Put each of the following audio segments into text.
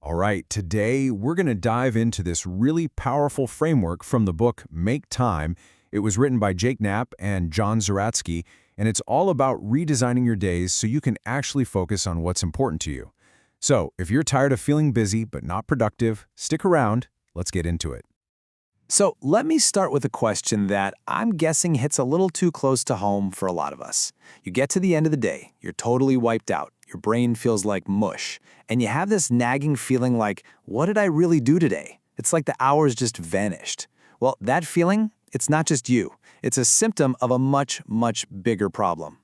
All right, today we're going to dive into this really powerful framework from the book Make Time. It was written by Knapp and Zeratsky, and it's all about redesigning your days so you can actually focus on what's important to you. So, if you're tired of feeling busy but not productive, stick around. Let's get into it. So let me start with a question that I'm guessing hits a little too close to home for a lot of us. You get to the end of the day, you're totally wiped out, your brain feels like mush, and you have this nagging feeling like, what did I really do today? It's like the hours just vanished. Well, that feeling, it's not just you. It's a symptom of a much, much bigger problem.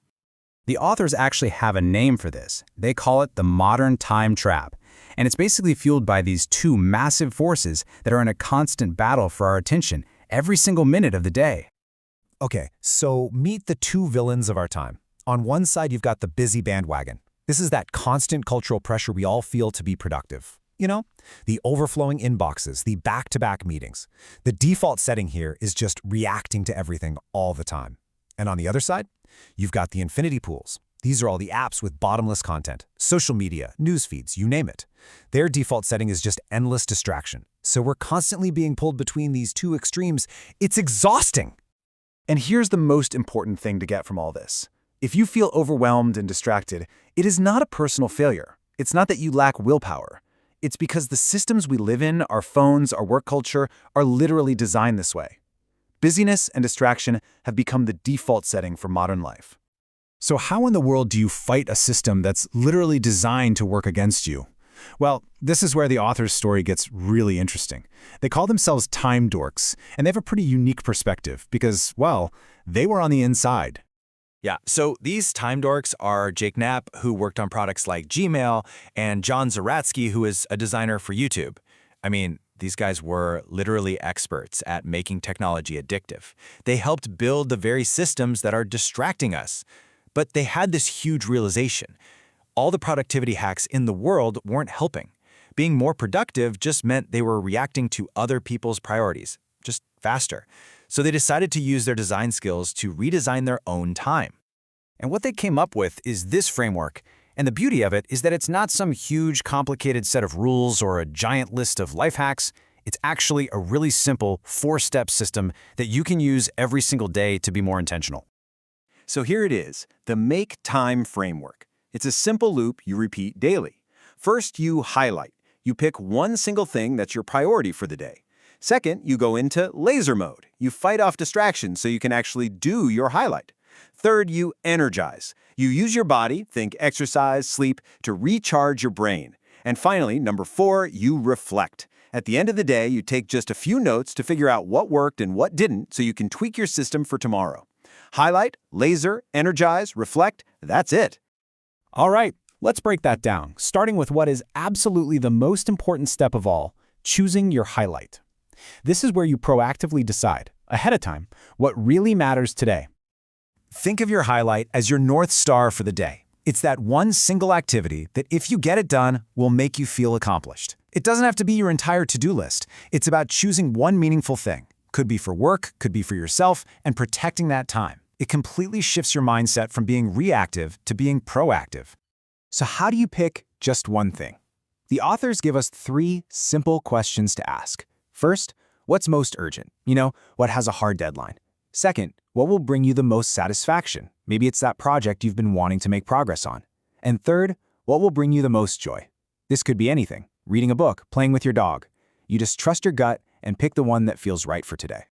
The authors actually have a name for this. They call it the modern time trap. And it's basically fueled by these two massive forces that are in a constant battle for our attention every single minute of the day. Okay, so meet the two villains of our time. On one side, you've got the busy bandwagon. This is that constant cultural pressure we all feel to be productive. You know, the overflowing inboxes, the back-to-back meetings. The default setting here is just reacting to everything all the time. And on the other side, you've got the infinity pools. These are all the apps with bottomless content, social media, news feeds, you name it. Their default setting is just endless distraction. So we're constantly being pulled between these two extremes. It's exhausting. And here's the most important thing to get from all this. If you feel overwhelmed and distracted, it is not a personal failure. It's not that you lack willpower. It's because the systems we live in, our phones, our work culture, are literally designed this way. Busyness and distraction have become the default setting for modern life. So how in the world do you fight a system that's literally designed to work against you? Well, this is where the author's story gets really interesting. They call themselves time dorks, and they have a pretty unique perspective because, well, they were on the inside. Yeah, so these time dorks are Knapp, who worked on products like Gmail, and Zeratsky, who is a designer for YouTube. I mean, these guys were literally experts at making technology addictive. They helped build the very systems that are distracting us. But they had this huge realization. All the productivity hacks in the world weren't helping. Being more productive just meant they were reacting to other people's priorities, just faster. So they decided to use their design skills to redesign their own time. And what they came up with is this framework. And the beauty of it is that it's not some huge, complicated set of rules or a giant list of life hacks. It's actually a really simple 4-step system that you can use every single day to be more intentional. So here it is, the Make Time framework. It's a simple loop you repeat daily. First, you highlight. You pick one single thing that's your priority for the day. Second, you go into laser mode. You fight off distractions so you can actually do your highlight. Third, you energize. You use your body, think exercise, sleep, to recharge your brain. And finally, number 4, you reflect. At the end of the day, you take just a few notes to figure out what worked and what didn't so you can tweak your system for tomorrow. Highlight, laser, energize, reflect, that's it. All right, let's break that down, starting with what is absolutely the most important step of all, choosing your highlight. This is where you proactively decide, ahead of time, what really matters today. Think of your highlight as your North Star for the day. It's that one single activity that, if you get it done, will make you feel accomplished. It doesn't have to be your entire to-do list. It's about choosing one meaningful thing. Could be for work, could be for yourself, and protecting that time. It completely shifts your mindset from being reactive to being proactive. So how do you pick just one thing? The authors give us 3 simple questions to ask. First, what's most urgent? You know, what has a hard deadline? Second, what will bring you the most satisfaction? Maybe it's that project you've been wanting to make progress on. And third, what will bring you the most joy? This could be anything. Reading a book, playing with your dog. You just trust your gut and pick the one that feels right for today.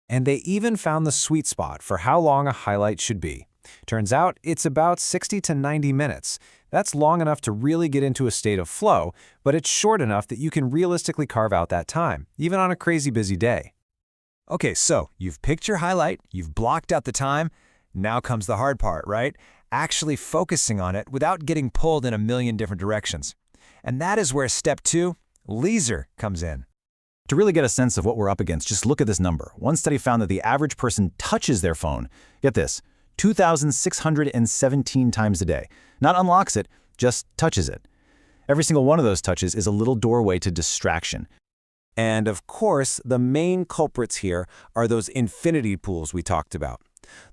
And they even found the sweet spot for how long a highlight should be. Turns out it's about 60 to 90 minutes. That's long enough to really get into a state of flow, but it's short enough that you can realistically carve out that time, even on a crazy busy day. Okay, so you've picked your highlight, you've blocked out the time. Now comes the hard part, right? Actually focusing on it without getting pulled in a million different directions. And that is where step 2, laser, comes in. To really get a sense of what we're up against, just look at this number. One study found that the average person touches their phone, get this, 2,617 times a day. Not unlocks it, just touches it. Every single one of those touches is a little doorway to distraction. And of course, the main culprits here are those infinity pools we talked about.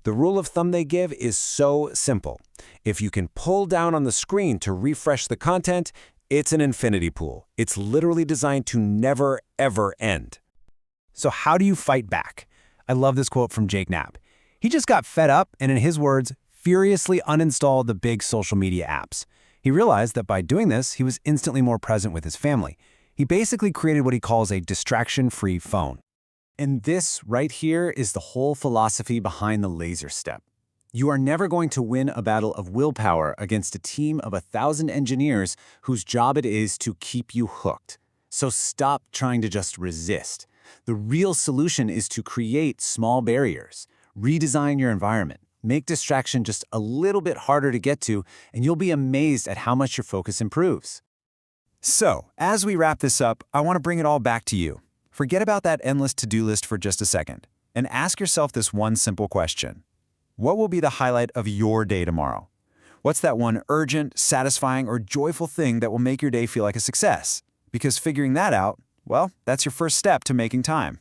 The rule of thumb they give is so simple. If you can pull down on the screen to refresh the content, It's an infinity pool. It's literally designed to never, ever end. So how do you fight back? I love this quote from Jake Knapp. He just got fed up and, in his words, furiously uninstalled the big social media apps. He realized that by doing this, he was instantly more present with his family. He basically created what he calls a distraction-free phone. And this right here is the whole philosophy behind the laser step. You are never going to win a battle of willpower against a team of 1,000 engineers whose job it is to keep you hooked. So stop trying to just resist. The real solution is to create small barriers, redesign your environment, make distraction just a little bit harder to get to, and you'll be amazed at how much your focus improves. So, as we wrap this up, I want to bring it all back to you. Forget about that endless to-do list for just a second, and ask yourself this one simple question. What will be the highlight of your day tomorrow? What's that one urgent, satisfying, or joyful thing that will make your day feel like a success? Because figuring that out, well, that's your first step to making time.